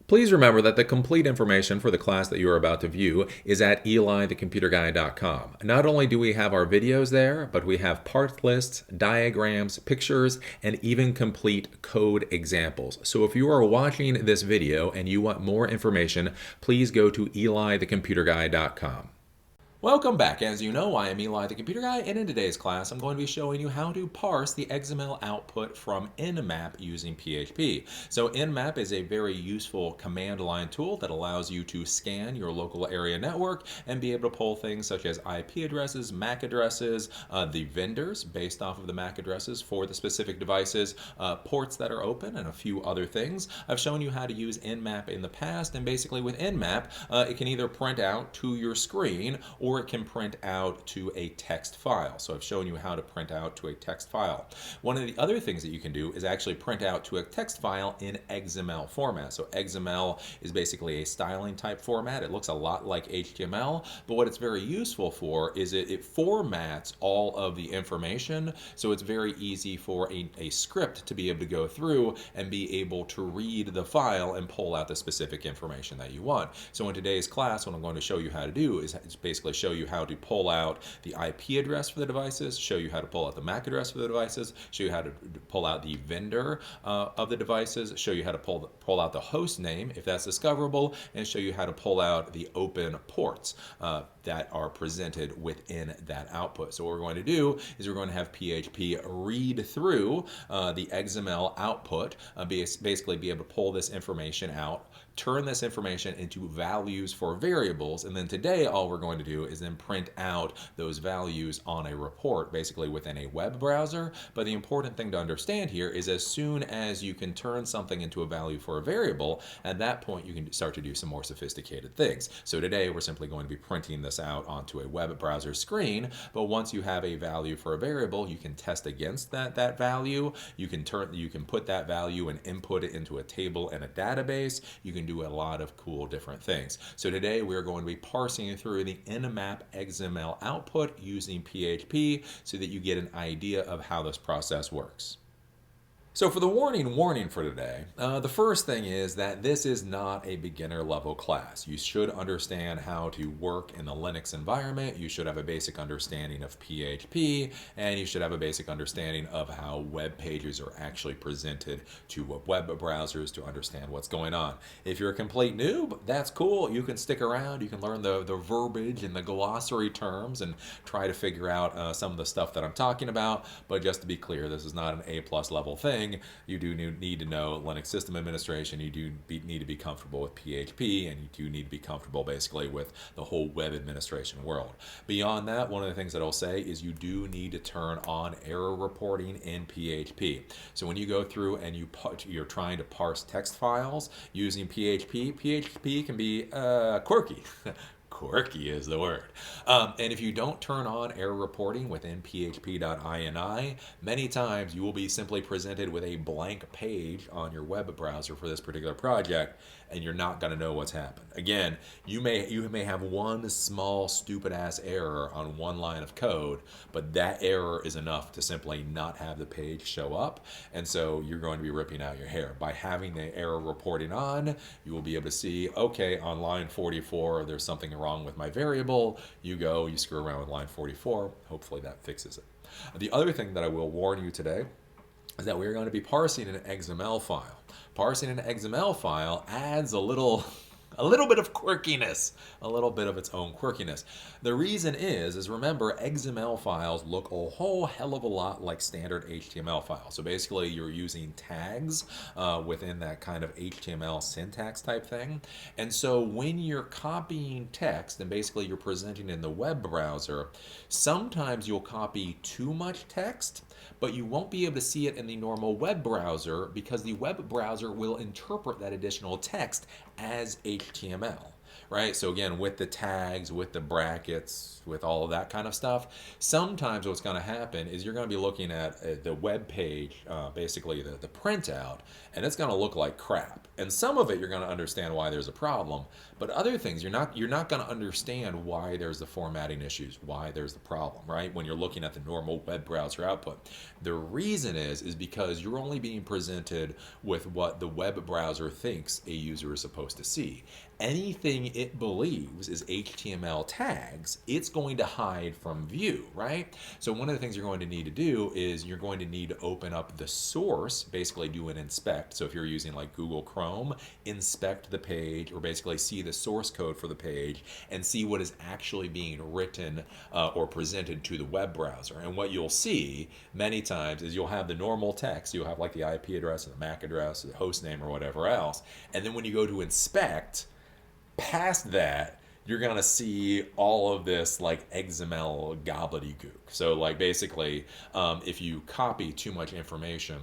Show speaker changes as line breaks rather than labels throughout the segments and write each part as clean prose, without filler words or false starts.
Please remember that the complete information for the class that you are about to view is at elithecomputerguy.com. Not only do we have our videos there, but we have part lists, diagrams, pictures, and even complete code examples. So if you are watching this video and you want more information, please go to elithecomputerguy.com. Welcome back. As you know, I am Eli the Computer Guy, and in today's class I'm going to be showing you how to parse the XML output from Nmap using PHP. So Nmap is a very useful command line tool that allows you to scan your local area network and be able to pull things such as IP addresses, MAC addresses, the vendors based off of the MAC addresses for the specific devices, ports that are open, and a few other things. I've shown you how to use Nmap in the past, and basically with Nmap, it can either print out to your screen or it can print out to a text file. So I've shown you how to print out to a text file. One of the other things that you can do is actually print out to a text file in XML format. So XML is basically a styling type format. It looks a lot like HTML, but what it's very useful for is it formats all of the information, so it's very easy for a script to be able to go through and be able to read the file and pull out the specific information that you want. So in today's class, what I'm going to show you how to do is basically show you how to pull out the IP address for the devices, show you how to pull out the MAC address for the devices, show you how to pull out the vendor of the devices, show you how to pull out the host name if that's discoverable, and show you how to pull out the open ports that are presented within that output. So what we're going to do is we're going to have PHP read through the XML output, basically be able to pull this information out, turn this information into values for variables, and then today all we're going to do is then print out those values on a report, basically within a web browser. But the important thing to understand here is as soon as you can turn something into a value for a variable, at that point you can start to do some more sophisticated things. So today we're simply going to be printing this out onto a web browser screen, but once you have a value for a variable, you can test against that value. You can put that value and input it into a table and a database. You can do a lot of cool different things. So today we're going to be parsing through the Nmap XML output using PHP so that you get an idea of how this process works. So for the warning for today, the first thing is that this is not a beginner level class. You should understand how to work in the Linux environment. You should have a basic understanding of PHP, and you should have a basic understanding of how web pages are actually presented to web browsers to understand what's going on. If you're a complete noob, that's cool. You can stick around. You can learn the verbiage and the glossary terms and try to figure out some of the stuff that I'm talking about. But just to be clear, this is not an A+ level thing. You do need to know Linux system administration. You do need to be comfortable with PHP, and you do need to be comfortable basically with the whole web administration world. Beyond that, one of the things that I'll say is you do need to turn on error reporting in PHP. So when you go through and you're trying to parse text files using PHP can be quirky. Quirky is the word. And if you don't turn on error reporting within php.ini, many times you will be simply presented with a blank page on your web browser for this particular project, and you're not going to know what's happened. Again, you may have one small stupid ass error on one line of code, but that error is enough to simply not have the page show up, and so you're going to be ripping out your hair. By having the error reporting on, you will be able to see, okay, on line 44 there's something wrong with my variable. You screw around with line 44, hopefully that fixes it. The other thing that I will warn you today is that we're going to be parsing an XML file. Parsing an XML file adds a little bit of quirkiness, a little bit of its own quirkiness. The reason is remember, XML files look a whole hell of a lot like standard HTML files. So basically you're using tags within that kind of HTML syntax type thing. And so when you're copying text and basically you're presenting in the web browser, sometimes you'll copy too much text, but you won't be able to see it in the normal web browser because the web browser will interpret that additional text as HTML. right? So again, with the tags, with the brackets, with all of that kind of stuff, sometimes what's going to happen is you're going to be looking at the web page, basically the printout, and it's going to look like crap. And some of it you're going to understand why there's a problem, but other things you're not going to understand why there's the formatting issues, why there's the problem, right? When you're looking at the normal web browser output. The reason is because you're only being presented with what the web browser thinks a user is supposed to see. Anything it believes is HTML tags, it's going to hide from view, right? So one of the things you're going to need to do is you're going to need to open up the source, basically do an inspect. So if you're using like Google Chrome, inspect the page, or basically see the source code for the page and see what is actually being written or presented to the web browser. And what you'll see many times is you'll have the normal text. You'll have like the IP address or the MAC address or the host name or whatever else. And then when you go to inspect, past that, you're going to see all of this like XML gobbledygook. So like basically, if you copy too much information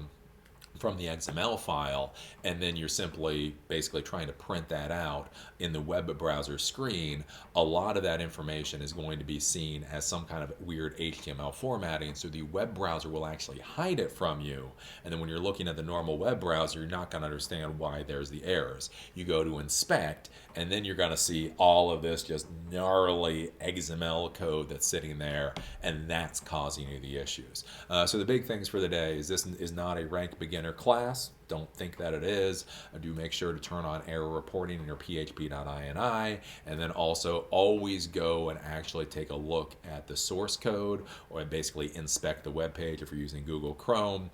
from the XML file, and then you're simply basically trying to print that out in the web browser screen, a lot of that information is going to be seen as some kind of weird HTML formatting, so the web browser will actually hide it from you. And then when you're looking at the normal web browser, you're not going to understand why there's the errors. You go to inspect, and then you're going to see all of this just gnarly XML code that's sitting there, and that's causing you the issues. So the big things for the day is this is not a ranked beginner class. Don't think that it is. Do make sure to turn on error reporting in your php.ini, and then also always go and actually take a look at the source code, or basically inspect the web page if you're using Google Chrome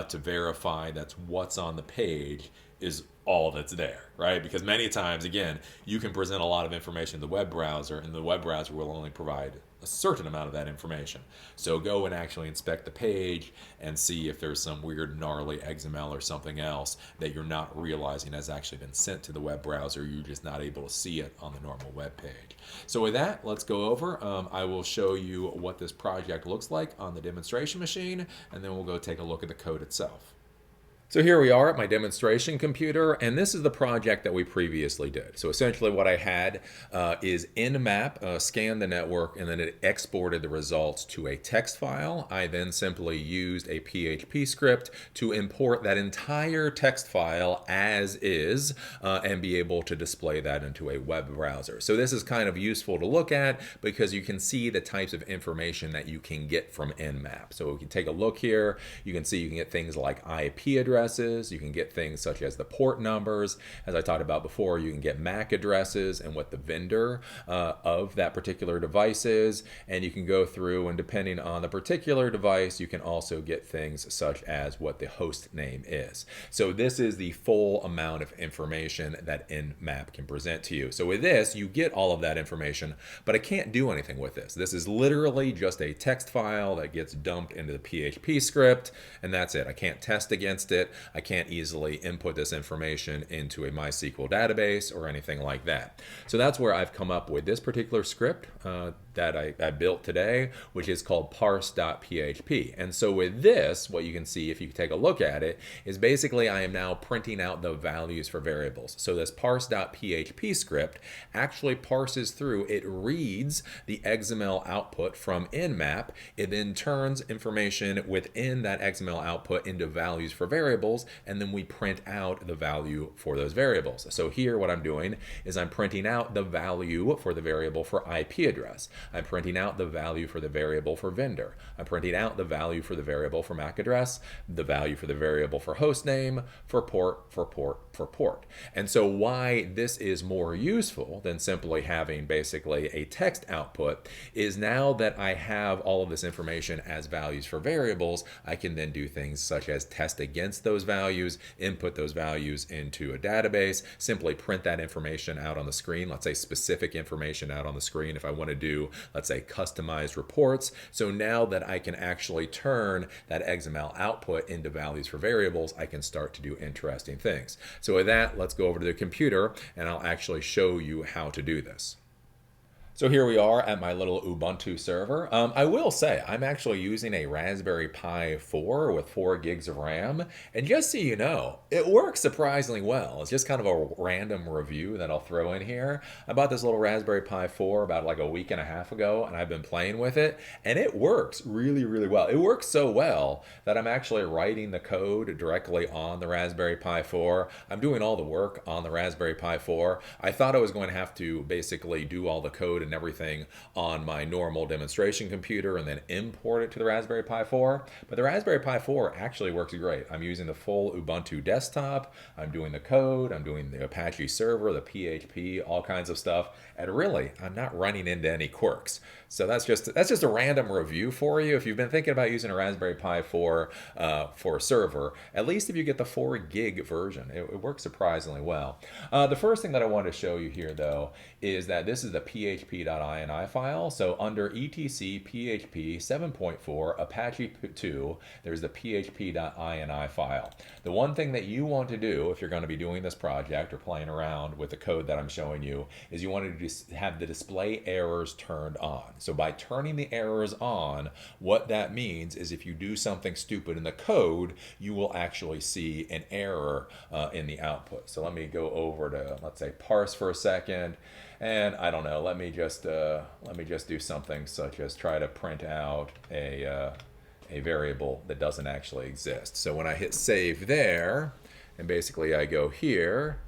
to verify that's what's on the page is all that's there, right? Because many times, again, you can present a lot of information to the web browser, and the web browser will only provide a certain amount of that information. So go and actually inspect the page and see if there's some weird gnarly XML or something else that you're not realizing has actually been sent to the web browser. You're just not able to see it on the normal web page. So with that, let's go over. I will show you what this project looks like on the demonstration machine, and then we'll go take a look at the code itself. So here we are at my demonstration computer, and this is the project that we previously did. So essentially what I had is Nmap scanned the network, and then it exported the results to a text file. I then simply used a PHP script to import that entire text file as is and be able to display that into a web browser. So this is kind of useful to look at because you can see the types of information that you can get from Nmap. So if you take a look here, you can see you can get things like IP addresses, you can get things such as the port numbers. As I talked about before, you can get MAC addresses and what the vendor of that particular device is, and you can go through, and depending on the particular device, you can also get things such as what the host name is. So this is the full amount of information that Nmap can present to you. So with this, you get all of that information, but I can't do anything with this. This is literally just a text file that gets dumped into the PHP script, and that's it. I can't test against it. I can't easily input this information into a MySQL database or anything like that. So that's where I've come up with this particular script that I built today, which is called parse.php. And so with this, what you can see if you take a look at it is basically I am now printing out the values for variables. So this parse.php script actually parses through, it reads the XML output from Nmap, it then turns information within that XML output into values for variables, and then we print out the value for those variables. So here what I'm doing is I'm printing out the value for the variable for IP address. I'm printing out the value for the variable for vendor. I'm printing out the value for the variable for MAC address, the value for the variable for host name, for port, for port, for port. And so why this is more useful than simply having basically a text output is now that I have all of this information as values for variables, I can then do things such as test against those values, input those values into a database, simply print that information out on the screen, let's say specific information out on the screen if I want to do, let's say, customized reports. So now that I can actually turn that XML output into values for variables, I can start to do interesting things. So with that, let's go over to the computer and I'll actually show you how to do this. So here we are at my little Ubuntu server. I will say I'm actually using a Raspberry Pi 4 with 4 gigs of RAM. And just so you know, it works surprisingly well. It's just kind of a random review that I'll throw in here. I bought this little Raspberry Pi 4 about like a week and a half ago, and I've been playing with it. And it works really, really well. It works so well that I'm actually writing the code directly on the Raspberry Pi 4. I'm doing all the work on the Raspberry Pi 4. I thought I was going to have to basically do all the code and everything on my normal demonstration computer and then import it to the Raspberry Pi 4. But the Raspberry Pi 4 actually works great. I'm using the full Ubuntu desktop. I'm doing the code. I'm doing the Apache server, the PHP, all kinds of stuff. And really, I'm not running into any quirks. So that's just a random review for you. If you've been thinking about using a Raspberry Pi 4 for a server, at least if you get the 4 gig version, it works surprisingly well. The first thing that I wanted to show you here, though, is that this is the php.ini file. So under etc php 7.4 Apache 2, there's the php.ini file. The one thing that you want to do if you're going to be doing this project or playing around with the code that I'm showing you is you want to have the display errors turned on. So by turning the errors on, what that means is if you do something stupid in the code, you will actually see an error in the output. So let me go over to, let's say, Parse for a second. And I don't know, let me just do something such as try to print out a variable that doesn't actually exist. So when I hit save there, and basically I go here,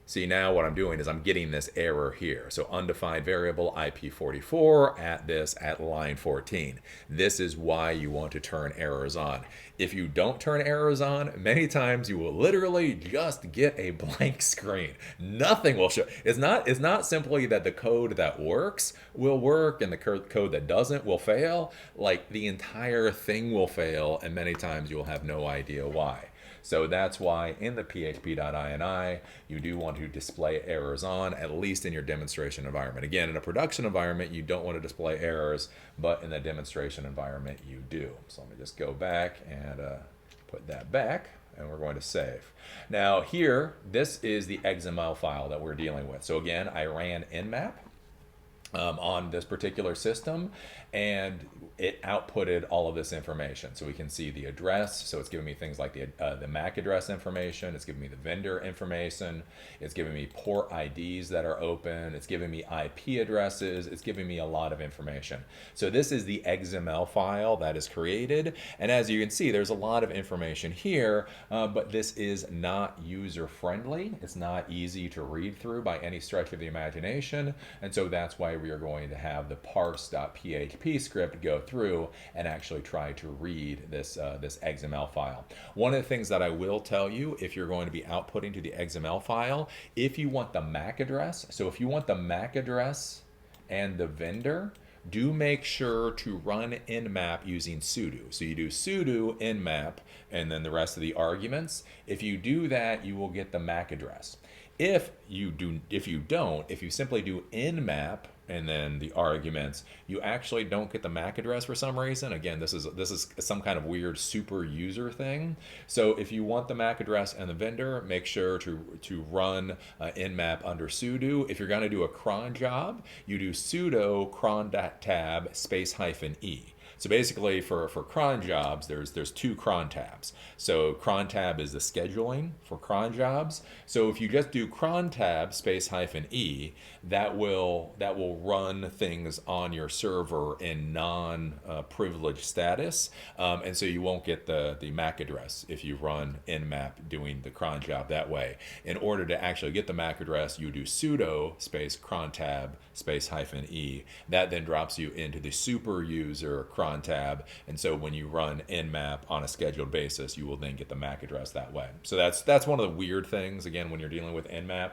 see, now what I'm doing is I'm getting this error here. So undefined variable IP44 at line 14. This is why you want to turn errors on. If you don't turn errors on, many times you will literally just get a blank screen. Nothing will show. It's not simply that the code that works will work and the code that doesn't will fail. Like, the entire thing will fail, and many times you'll have no idea why. So that's why in the php.ini, you do want to display errors on, at least in your demonstration environment. Again, in a production environment, you don't want to display errors, but in the demonstration environment, you do. So let me just go back and put that back, and we're going to save. Now here, this is the XML file that we're dealing with. So again, I ran Nmap on this particular system, and it outputted all of this information. So we can see the address. So it's giving me things like the MAC address information. It's giving me the vendor information. It's giving me port IDs that are open. It's giving me IP addresses. It's giving me a lot of information. So this is the XML file that is created. And as you can see, there's a lot of information here, but this is not user-friendly. It's not easy to read through by any stretch of the imagination. And so that's why we are going to have the parse.php script go through and actually try to read this XML file. One of the things that I will tell you, if you're going to be outputting to the XML file, if you want the MAC address, so if you want the MAC address and the vendor, do make sure to run Nmap using sudo. So you do sudo nmap and then the rest of the arguments. If you do that, you will get the MAC address. If you simply do nmap and then the arguments, you actually don't get the MAC address for some reason. Again, this is some kind of weird super user thing. So if you want the MAC address and the vendor, make sure to run nmap under sudo. If you're going to do a cron job, you do sudo cron.tab space -e. So basically for cron jobs, there's 2 cron tabs. So cron tab is the scheduling for cron jobs. So if you just do cron tab space -e, that will run things on your server in non-privileged status. And so you won't get the MAC address if you run nmap doing the cron job that way. In order to actually get the MAC address, you do sudo space cron tab space -e. That then drops you into the super user cron tab, and so when you run nmap on a scheduled basis, you will then get the MAC address that way. So that's one of the weird things, again, when you're dealing with nmap.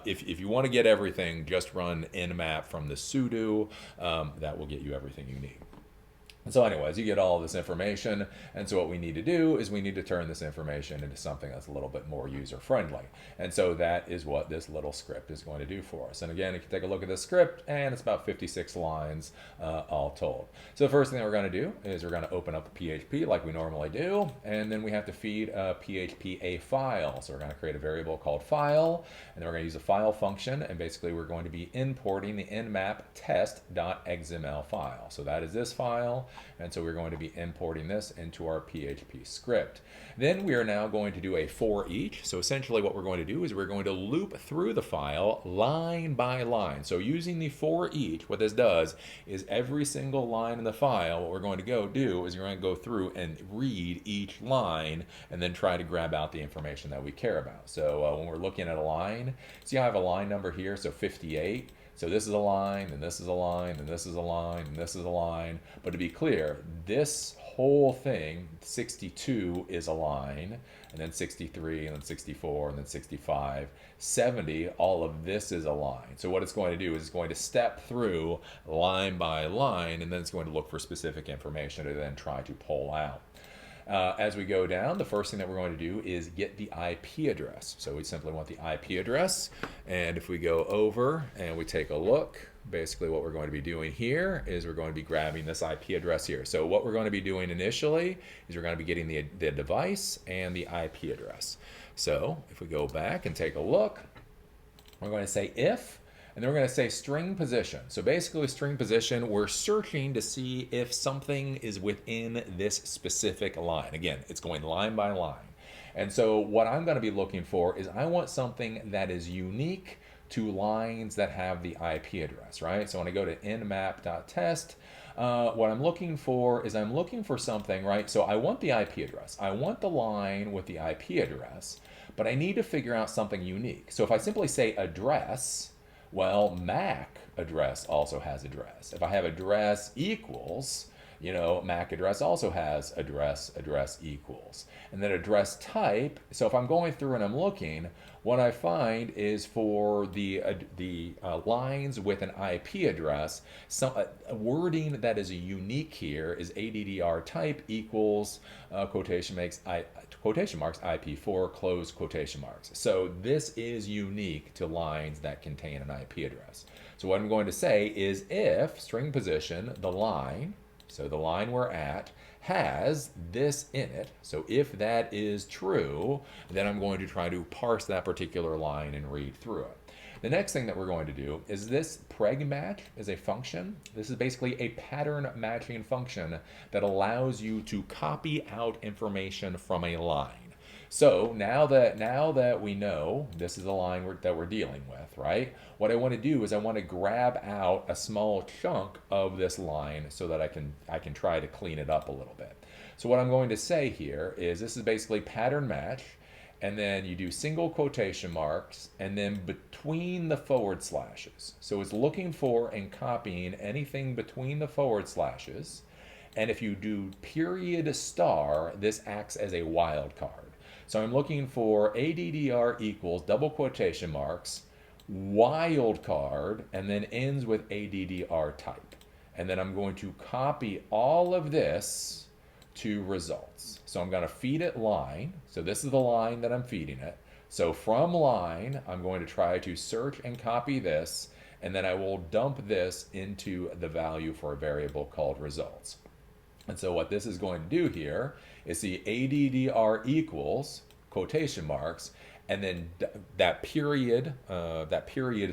If you want to get everything, just run nmap from the sudo. That will get you everything you need. And so anyways, you get all of this information, and so what we need to do is we need to turn this information into something that's a little bit more user-friendly. And so that is what this little script is going to do for us. And again, if you take a look at this script, and it's about 56 lines all told. So the first thing that we're going to do is we're going to open up the PHP like we normally do, and then we have to feed a PHP a file. So we're going to create a variable called file, and then we're going to use a file function, and basically we're going to be importing the nmap test.xml file. So that is this file. And so we're going to be importing this into our PHP script. Then we are now going to do a for each. So essentially what we're going to do is we're going to loop through the file line by line. So using the for each, what this does is every single line in the file, what we're going to go do is you're going to go through and read each line and then try to grab out the information that we care about. So when we're looking at a line, see how I have a line number here, so 58. So this is a line, and this is a line, and this is a line, and this is a line. But to be clear, this whole thing, 62 is a line, and then 63, and then 64, and then 65, 70, all of this is a line. So what it's going to do is it's going to step through line by line, and then it's going to look for specific information to then try to pull out. As we go down, the first thing that we're going to do is get the IP address. So we simply want the IP address. And if we go over and we take a look, basically what we're going to be doing here is we're going to be grabbing this IP address here. So what we're going to be doing initially is we're going to be getting the device and the IP address. So if we go back and take a look, we're going to say if, and then we're going to say string position. So basically string position, we're searching to see if something is within this specific line. Again, it's going line by line. And so what I'm going to be looking for is I want something that is unique to lines that have the IP address, right? So when I go to nmap.test, what I'm looking for is I'm looking for something, right? So I want the IP address. I want the line with the IP address, but I need to figure out something unique. So if I simply say address, well, MAC address also has address. If I have address equals, MAC address also has address equals. And then address type, so if I'm going through and I'm looking, what I find is for the lines with an IP address, a wording that is unique here is ADDR type equals quotation marks IP4 close quotation marks. So this is unique to lines that contain an IP address. So what I'm going to say is if string position, the line, so the line we're at, has this in it. So if that is true, then I'm going to try to parse that particular line and read through it. The next thing that we're going to do is this preg match is a function. This is basically a pattern matching function that allows you to copy out information from a line. So now that we know this is the line that we're dealing with, right? What I want to do is I want to grab out a small chunk of this line so that I can try to clean it up a little bit. So what I'm going to say here is this is basically pattern match, and then you do single quotation marks, and then between the forward slashes. So it's looking for and copying anything between the forward slashes, and if you do period star, this acts as a wildcard. So I'm looking for ADDR equals double quotation marks, wildcard, and then ends with ADDR type. And then I'm going to copy all of this to results. So I'm going to feed it line. So this is the line that I'm feeding it. So from line, I'm going to try to search and copy this, and then I will dump this into the value for a variable called results. And so what this is going to do here is see ADDR equals quotation marks, and then that period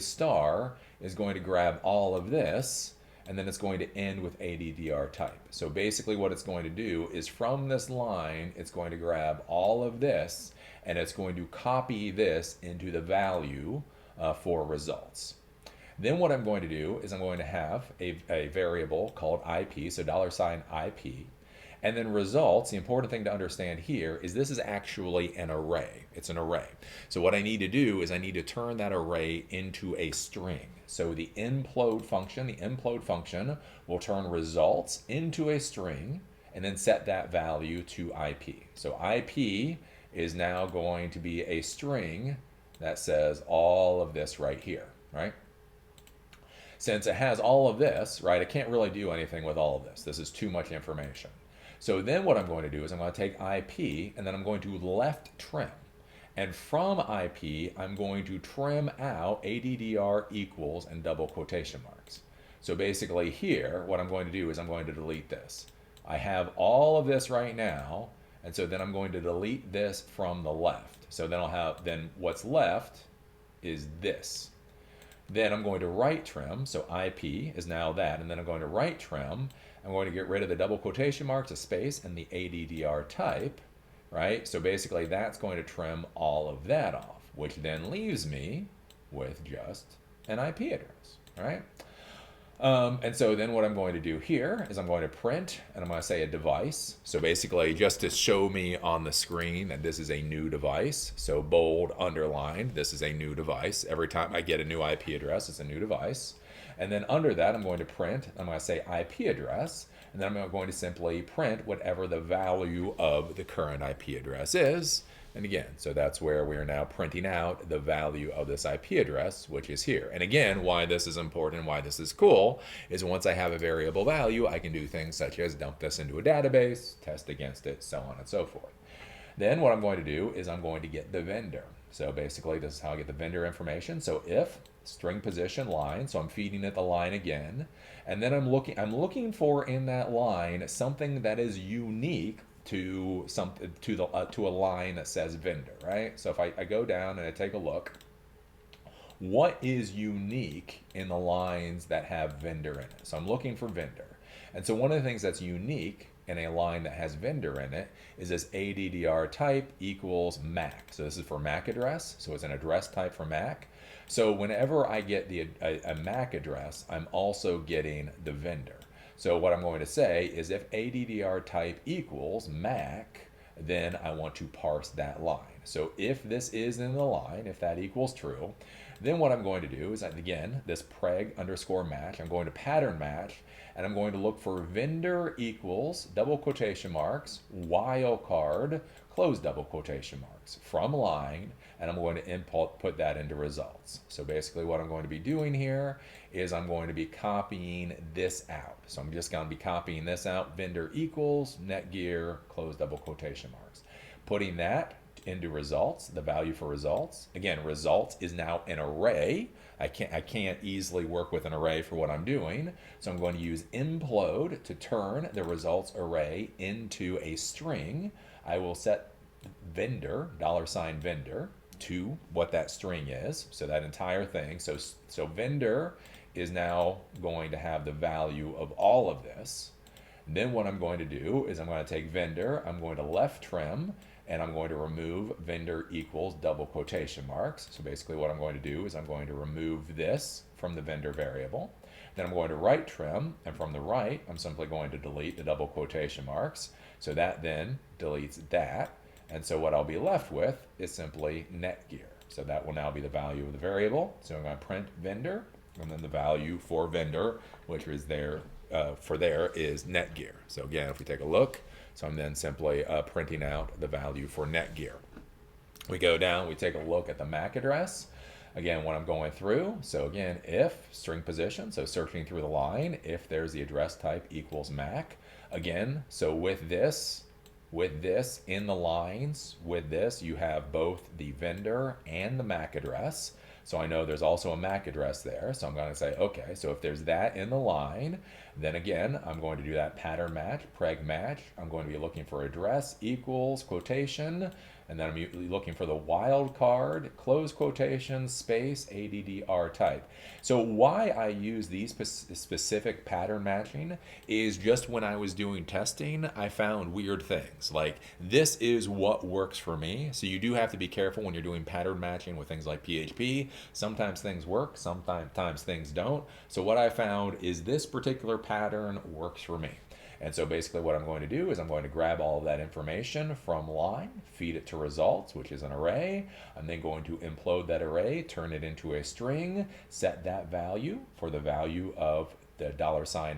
star is going to grab all of this, and then it's going to end with ADDR type. So basically what it's going to do is from this line, it's going to grab all of this, and it's going to copy this into the value for results. Then what I'm going to do is I'm going to have a variable called IP, so $IP, and then results. The important thing to understand here is this is actually an array. It's an array. So what I need to do is I need to turn that array into a string. So the implode function will turn results into a string and then set that value to IP. So IP is now going to be a string that says all of this right here, right? since it has all of this, right, I can't really do anything with all of this. This is too much information. So then what I'm going to do is I'm going to take IP and then I'm going to left trim. And from IP, I'm going to trim out ADDR equals and double quotation marks. So basically here, what I'm going to do is I'm going to delete this. I have all of this right now, and so then I'm going to delete this from the left. So then what's left is this. Then I'm going to right trim, so IP is now that, and then I'm going to right trim. I'm going to get rid of the double quotation marks, a space, and the ADDR type, right? So basically that's going to trim all of that off, which then leaves me with just an IP address, right? And so then what I'm going to do here is I'm going to print, and I'm going to say a device. So basically just to show me on the screen that this is a new device. So bold, underlined, this is a new device. Every time I get a new IP address, it's a new device. And then under that, I'm going to print, I'm going to say IP address, and then I'm going to simply print whatever the value of the current IP address is. And again, so that's where we are now printing out the value of this IP address, which is here. And again, why this is important, why this is cool, is once I have a variable value, I can do things such as dump this into a database, test against it, so on and so forth. Then what I'm going to do is I'm going to get the vendor. So basically, this is how I get the vendor information. So if string position line, so I'm feeding it the line again, and then I'm looking for in that line something that is unique to a line that says vendor, right? So if I go down and I take a look, what is unique in the lines that have vendor in it? So I'm looking for vendor. And so one of the things that's unique in a line that has vendor in it is this ADDR type equals MAC. So this is for MAC address, so it's an address type for MAC. So whenever I get a MAC address, I'm also getting the vendor. So what I'm going to say is if ADDR type equals MAC, then I want to parse that line. So if this is in the line, if that equals true, then what I'm going to do is, again, this preg underscore match, I'm going to pattern match, and I'm going to look for vendor equals, double quotation marks, wildcard, close double quotation marks, from line, and I'm going to put that into results. So basically what I'm going to be doing here is I'm going to be copying this out. So I'm just going to be copying this out, vendor equals, netgear, close double quotation marks. Putting that into results, the value for results. Again, results is now an array. I can't easily work with an array for what I'm doing. So I'm going to use implode to turn the results array into a string. I will set vendor, $vendor, to what that string is. So that entire thing. So vendor is now going to have the value of all of this. And then what I'm going to do is I'm going to take vendor, I'm going to left trim, and I'm going to remove vendor equals double quotation marks. So basically what I'm going to do is I'm going to remove this from the vendor variable. Then I'm going to right trim, and from the right, I'm simply going to delete the double quotation marks. So that then deletes that. And so what I'll be left with is simply netgear. So that will now be the value of the variable. So I'm going to print vendor, and then the value for vendor, which is there is netgear. So again, if we take a look, so I'm then simply printing out the value for netgear. We go down, we take a look at the MAC address. Again, when I'm going through, so again, if string position, so searching through the line, if there's the address type equals MAC. Again, so with this in the lines, with this, you have both the vendor and the MAC address. So I know there's also a MAC address there. So I'm going to say, okay, so if there's that in the line, then again, I'm going to do that pattern match, preg match. I'm going to be looking for address equals quotation, and then I'm looking for the wildcard, close quotation, space, ADDR type. So why I use these specific pattern matching is just when I was doing testing, I found weird things. Like, this is what works for me. So you do have to be careful when you're doing pattern matching with things like PHP. Sometimes things work, sometimes things don't. So what I found is this particular pattern works for me. And so basically what I'm going to do is I'm going to grab all of that information from line, feed it to results, which is an array. I'm then going to implode that array, turn it into a string, set that value for the value of the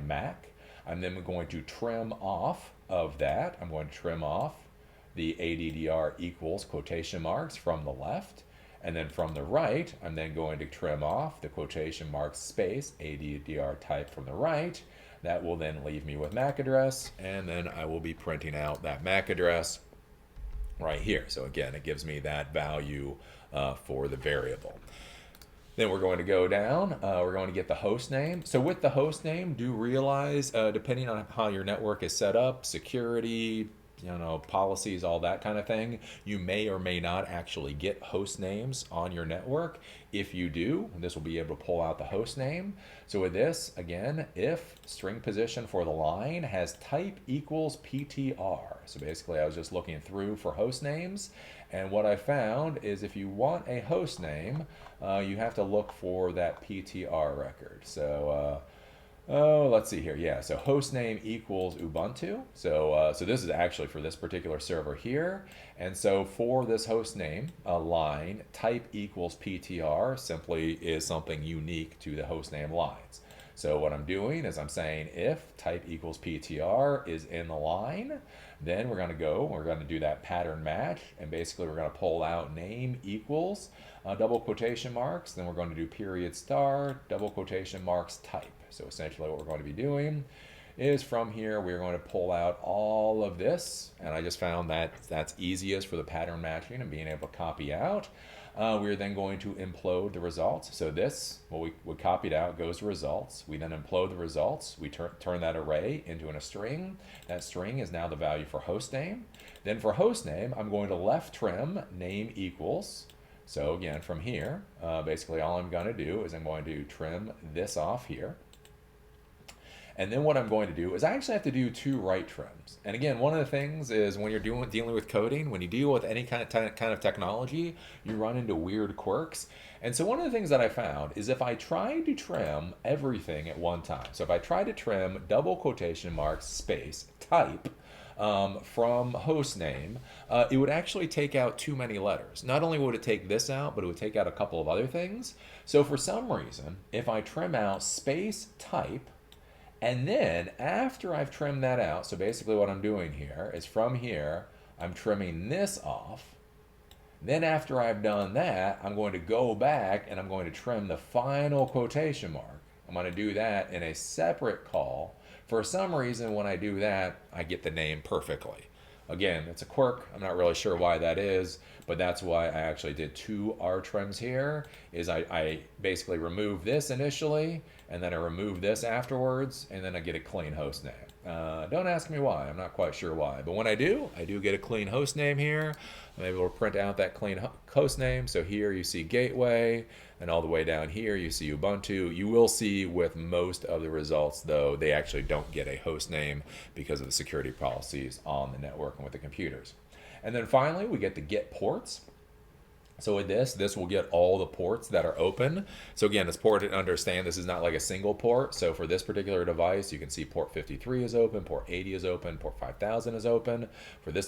$MAC. I'm then going to trim off of that. I'm going to trim off the ADDR equals quotation marks from the left. And then from the right, I'm then going to trim off the quotation marks space, ADDR type from the right. That will then leave me with MAC address, and then I will be printing out that MAC address right here. So again, it gives me that value for the variable. Then we're going to go down, we're going to get the host name. So with the host name, do realize, depending on how your network is set up, security, policies, all that kind of thing, you may or may not actually get host names on your network. If you do, this will be able to pull out the host name. So with this, again, if string position for the line has type equals PTR. So basically I was just looking through for host names, and what I found is if you want a host name, you have to look for that PTR record. So let's see here. Yeah, so hostname equals Ubuntu. So this is actually for this particular server here. And so for this hostname line, type equals PTR simply is something unique to the hostname lines. So what I'm doing is I'm saying if type equals PTR is in the line, then we're going to do that pattern match, and basically we're going to pull out name equals double quotation marks, then we're going to do period star double quotation marks type. So essentially what we're going to be doing is from here we're going to pull out all of this, and I just found that that's easiest for the pattern matching and being able to copy out. We're then going to implode the results. So this, what we copied out, goes to results. We then implode the results. We turn that array into a string. That string is now the value for hostname. Then for hostname, I'm going to left trim name equals. So again, from here, basically all I'm going to do is I'm going to trim this off here. And then what I'm going to do is I actually have to do 2 right trims. And again, one of the things is when you're dealing with coding, when you deal with any kind of technology, you run into weird quirks. And so one of the things that I found is if I try to trim everything at one time, so if I try to trim double quotation marks space type from hostname, it would actually take out too many letters. Not only would it take this out, but it would take out a couple of other things. So for some reason, if I trim out space type, and then after I've trimmed that out, so basically what I'm doing here is from here, I'm trimming this off. Then after I've done that, I'm going to go back and I'm going to trim the final quotation mark. I'm going to do that in a separate call. For some reason, when I do that, I get the name perfectly. Again, it's a quirk. I'm not really sure why that is, but that's why I actually did 2 R trims here, is I basically remove this initially, and then I remove this afterwards, and then I get a clean host name. Don't ask me why. I'm not quite sure why. But when I do get a clean host name here. I'm able to print out that clean host name. So here you see gateway, and all the way down here you see Ubuntu. You will see with most of the results, though, they actually don't get a host name because of the security policies on the network and with the computers. And then finally, we get the get ports. So with this will get all the ports that are open. So again, it's important to understand this is not like a single port. So for this particular device, you can see port 53 is open, port 80 is open, port 5000 is open. For this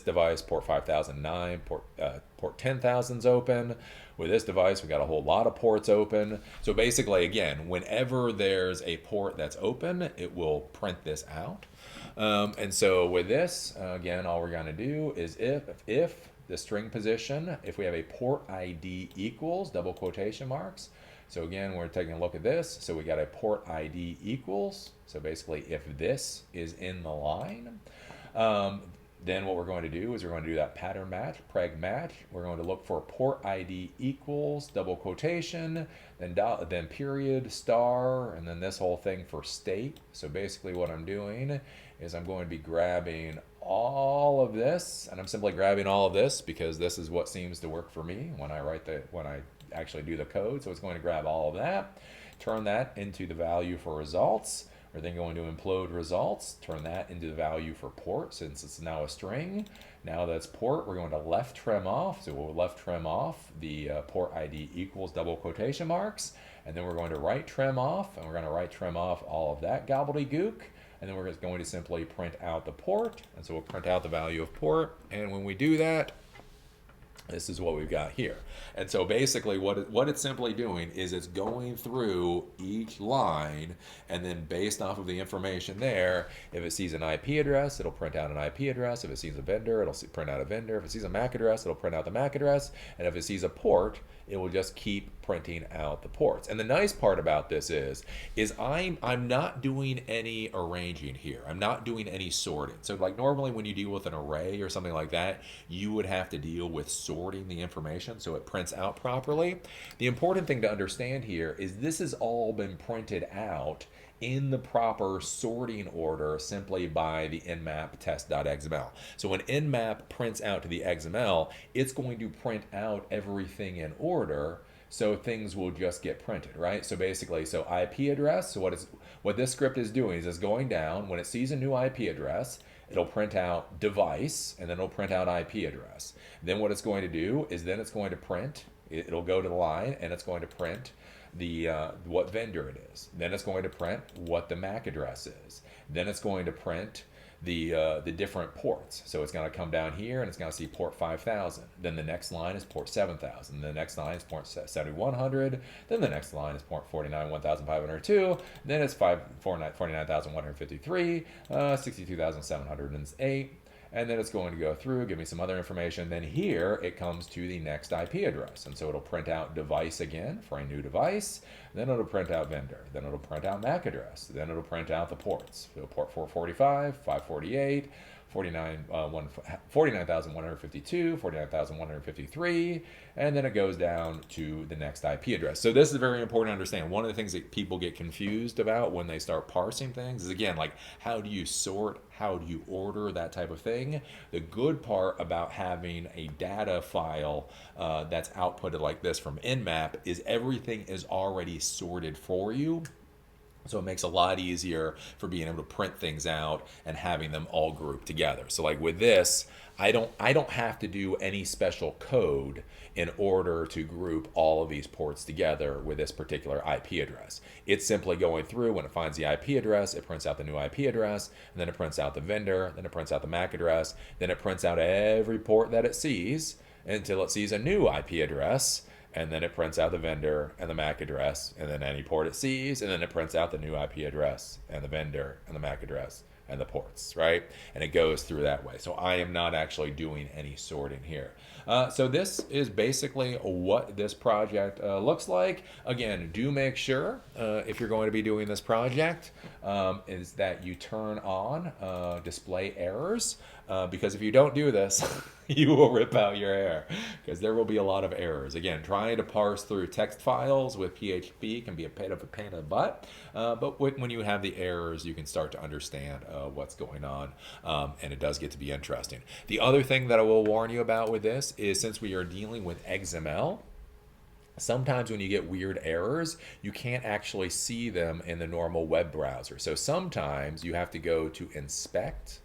device, port 5009, port 10,000 is open. With this device, we got a whole lot of ports open. So basically, again, whenever there's a port that's open, it will print this out. And so with this, again, all we're going to do is if the string position, if we have a port ID equals double quotation marks. So again, we're taking a look at this. So we got a port ID equals. So basically, if this is in the line, then what we're going to do is we're going to do that pattern match, preg match. We're going to look for port ID equals double quotation, then period, star, and then this whole thing for state. So basically what I'm doing is I'm going to be grabbing all of this, and I'm simply grabbing all of this because this is what seems to work for me when I actually do the code. So it's going to grab all of that, turn that into the value for results. We're then going to implode results, turn that into the value for port since it's now a string. Now that's port, we're going to left trim off. So we'll left trim off the port ID equals double quotation marks. And then we're going to right trim off, and we're going to right trim off all of that gobbledygook. And then we're going to simply print out the port. And so we'll print out the value of port. And when we do that, This is what we've got here. And so basically what it's simply doing is it's going through each line, and then based off of the information there, if it sees an IP address, it'll print out an IP address. If it sees a vendor, it'll print out a vendor. If it sees a MAC address, it'll print out the MAC address. And if it sees a port, it will just keep printing out the ports. And the nice part about this is I'm not doing any arranging here. I'm not doing any sorting. So like normally when you deal with an array or something like that, you would have to deal with sorting the information so it prints out properly. The important thing to understand here is this has all been printed out in the proper sorting order simply by the nmap test.xml. So when nmap prints out to the XML, it's going to print out everything in order, so things will just get printed, right? So basically, so IP address, so what this script is doing is it's going down. When it sees a new IP address, it'll print out device, and then it'll print out IP address. Then what it's going to do is then it's going to print, it'll go to the line, and it's going to print the what vendor it is. Then it's going to print what the MAC address is. Then it's going to print the different ports. So it's going to come down here and it's going to see port 5000. Then the next line is port 7000. The next line is port 7100. Then the next line is port 491502. Then it's 49153, 62708. And then it's going to go through, give me some other information. Then here it comes to the next IP address. And so it'll print out device again for a new device. Then it'll print out vendor. Then it'll print out MAC address. Then it'll print out the ports. So port 445, 548, 49,152, 49,153, and then it goes down to the next IP address. So this is very important to understand. One of the things that people get confused about when they start parsing things is, again, like how do you sort, how do you order, that type of thing. The good part about having a data file that's outputted like this from Nmap is everything is already sorted for you. So it makes it a lot easier for being able to print things out and having them all grouped together. So like with this, I don't have to do any special code in order to group all of these ports together with this particular IP address. It's simply going through. When it finds the IP address, it prints out the new IP address, and then it prints out the vendor, then it prints out the MAC address, then it prints out every port that it sees until it sees a new IP address. And then it prints out the vendor and the MAC address, and then any port it sees, and then it prints out the new IP address and the vendor and the MAC address and the ports, right? And it goes through that way. So I am not actually doing any sorting here. So this is basically what this project looks like. Again, do make sure if you're going to be doing this project is that you turn on display errors, because if you don't do this, you will rip out your error, because there will be a lot of errors. Again, trying to parse through text files with PHP can be a bit of a pain in the butt, but when you have the errors, you can start to understand what's going on, and it does get to be interesting. The other thing that I will warn you about with this is, since we are dealing with XML, sometimes when you get weird errors, you can't actually see them in the normal web browser. So sometimes you have to go to inspect.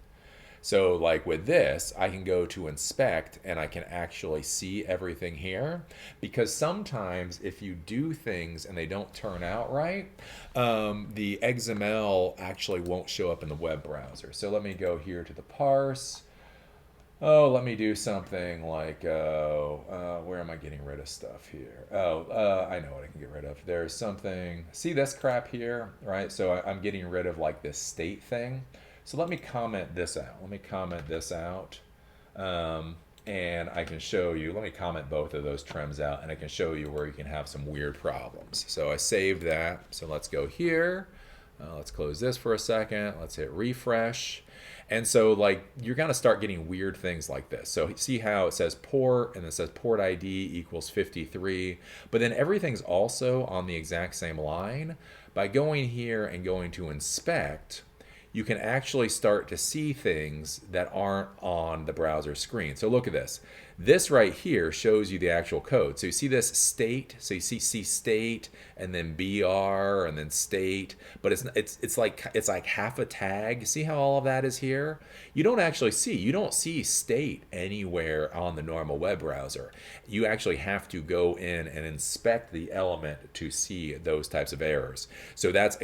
So like with this, I can go to inspect and I can actually see everything here, because sometimes if you do things and they don't turn out right, the XML actually won't show up in the web browser. So let me go here to the parse. Oh, let me do something like, where am I getting rid of stuff here? I know what I can get rid of. There's something, see this crap here, right? So I'm getting rid of like this state thing. So let me comment this out. Let me comment this out. And I can show you, let me comment both of those trims out, and I can show you where you can have some weird problems. So I saved that. So let's go here. Let's close this for a second. Let's hit refresh. And so like you're going to start getting weird things like this. So see how it says port, and it says port ID equals 53, but then everything's also on the exact same line. By going here and going to inspect, you can actually start to see things that aren't on the browser screen. So look at this. This right here shows you the actual code. So you see this state, so you see state and then BR and then state, but it's like half a tag. See how all of that is here? You don't see state anywhere on the normal web browser. You actually have to go in and inspect the element to see those types of errors. So that's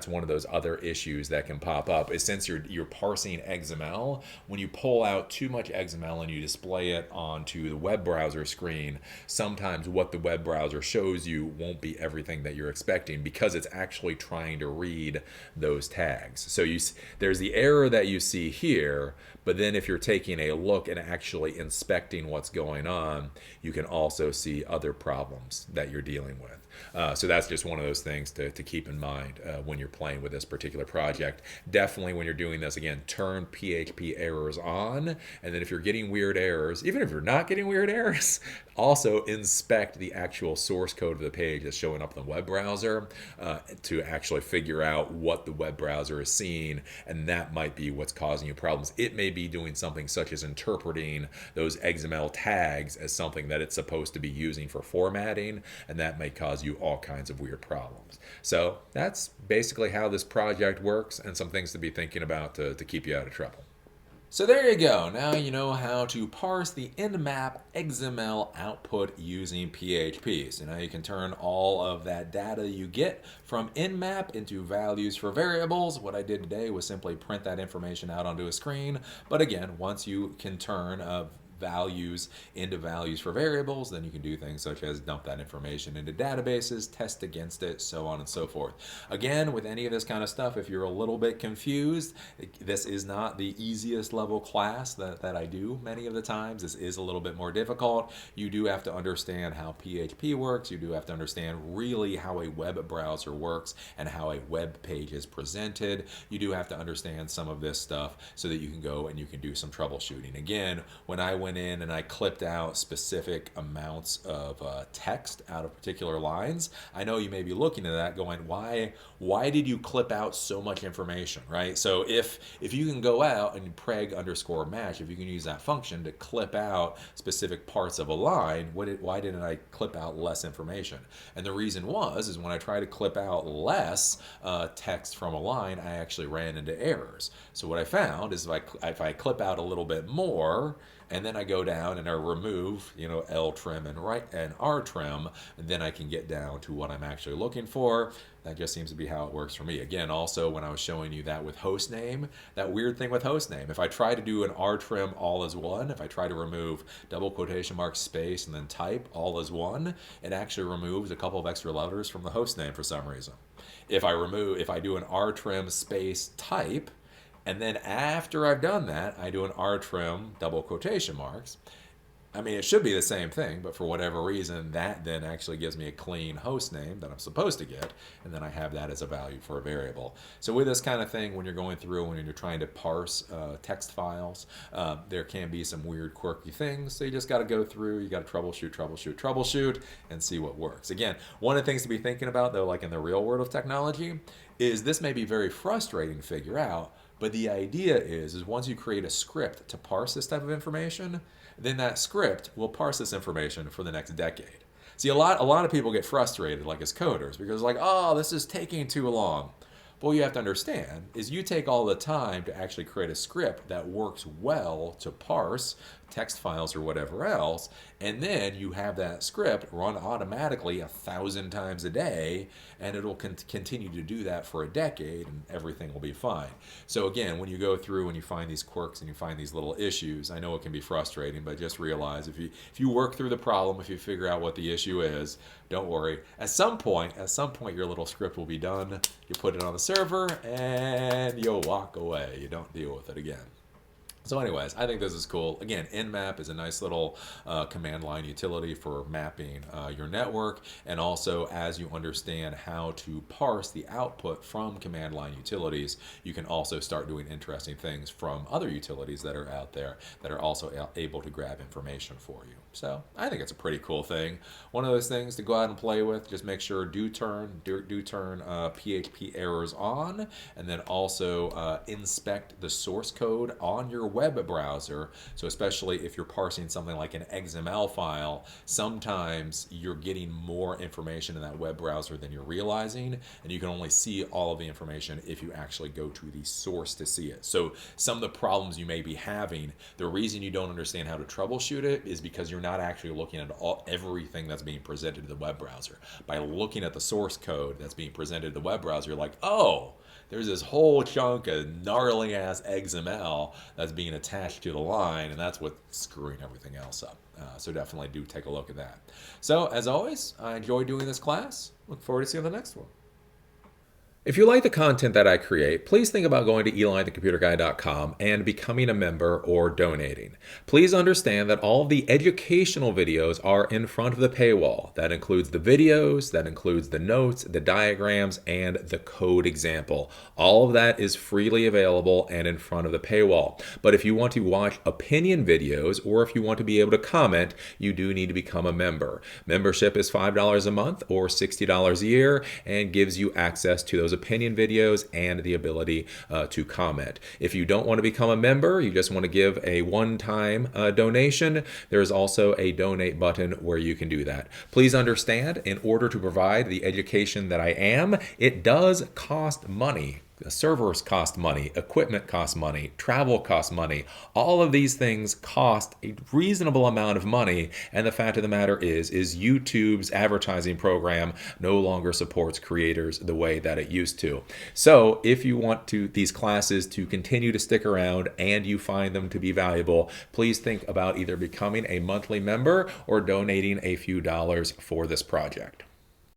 one of those other issues that can pop up, is since you're parsing XML, when you pull out too much XML and you display it on onto the web browser screen, sometimes what the web browser shows you won't be everything that you're expecting because it's actually trying to read those tags. So there's the error that you see here, but then if you're taking a look and actually inspecting what's going on, you can also see other problems that you're dealing with. So that's just one of those things to keep in mind when you're playing with this particular project. Definitely when you're doing this, again, turn PHP errors on. And then if you're getting weird errors, even if you're not getting weird errors, also inspect the actual source code of the page that's showing up in the web browser to actually figure out what the web browser is seeing. And that might be what's causing you problems. It may be doing something such as interpreting those XML tags as something that it's supposed to be using for formatting, and that may cause you all kinds of weird problems. So that's basically how this project works, and some things to be thinking about to keep you out of trouble. So there you go. Now you know how to parse the Nmap XML output using PHP. So now you can turn all of that data you get from Nmap into values for variables. What I did today was simply print that information out onto a screen. But again, once you can turn values into values for variables, then you can do things such as dump that information into databases, test against it, so on and so forth. Again, with any of this kind of stuff, if you're a little bit confused, this is not the easiest level class that I do many of the times. This is a little bit more difficult. You do have to understand how PHP works. You do have to understand really how a web browser works and how a web page is presented. You do have to understand some of this stuff so that you can go and you can do some troubleshooting. Again, when I went in and I clipped out specific amounts of text out of particular lines, I know you may be looking at that going, why did you clip out so much information, right? So if you can go out and preg_match, if you can use that function to clip out specific parts of a line, why didn't I clip out less information? And the reason is when I try to clip out less text from a line, I actually ran into errors. So what I found is if I clip out a little bit more, and then I go down and I remove, L trim and R trim, and then I can get down to what I'm actually looking for. That just seems to be how it works for me. Again, also when I was showing you that with hostname, that weird thing with hostname, if I try to do an R trim all as one, if I try to remove double quotation mark space and then type all as one, it actually removes a couple of extra letters from the hostname for some reason. If I do an R trim space type, and then after I've done that, I do an R trim double quotation marks. I mean, it should be the same thing, but for whatever reason, that then actually gives me a clean host name that I'm supposed to get, and then I have that as a value for a variable. So with this kind of thing, when you're going through, when you're trying to parse text files, there can be some weird, quirky things. So you just got to go through, you got to troubleshoot, and see what works. Again, one of the things to be thinking about, though, like in the real world of technology, is this may be very frustrating to figure out, but the idea is once you create a script to parse this type of information, then that script will parse this information for the next decade. See, a lot of people get frustrated, like as coders, because like, oh, this is taking too long. But what you have to understand is you take all the time to actually create a script that works well to parse text files or whatever else, and then you have that script run automatically 1,000 times a day, and it'll continue to do that for a decade, and everything will be fine. So again, when you go through and you find these quirks and you find these little issues, I know it can be frustrating, but just realize if you work through the problem, if you figure out what the issue is, don't worry. At some point, your little script will be done. You put it on the server, and you'll walk away. You don't deal with it again. So anyways, I think this is cool. Again, Nmap is a nice little command line utility for mapping your network, and also as you understand how to parse the output from command line utilities, you can also start doing interesting things from other utilities that are out there that are also able to grab information for you. So I think it's a pretty cool thing. One of those things to go out and play with. Just make sure do turn PHP errors on, and then also inspect the source code on your web browser. So especially if you're parsing something like an XML file, sometimes you're getting more information in that web browser than you're realizing, and you can only see all of the information if you actually go to the source to see it. So some of the problems you may be having, the reason you don't understand how to troubleshoot it is because you're not actually looking at everything that's being presented to the web browser. By looking at the source code that's being presented to the web browser, you're like, oh, there's this whole chunk of gnarly ass XML that's being being attached to the line, and that's what's screwing everything else up. So definitely do take a look at that. So as always, I enjoy doing this class. Look forward to seeing the next one. If you like the content that I create, please think about going to elithecomputerguy.com and becoming a member or donating. Please understand that all of the educational videos are in front of the paywall. That includes the videos, that includes the notes, the diagrams, and the code example. All of that is freely available and in front of the paywall. But if you want to watch opinion videos or if you want to be able to comment, you do need to become a member. Membership is $5 a month or $60 a year and gives you access to those opinion videos and the ability to comment. If you don't want to become a member, you just want to give a one-time donation, there's also a donate button where you can do that. Please understand, in order to provide the education that I am, it does cost money. Servers cost money, equipment costs money, travel costs money. All of these things cost a reasonable amount of money, and the fact of the matter is YouTube's advertising program no longer supports creators the way that it used to. So if you want these classes to continue to stick around and you find them to be valuable, please think about either becoming a monthly member or donating a few dollars for this project.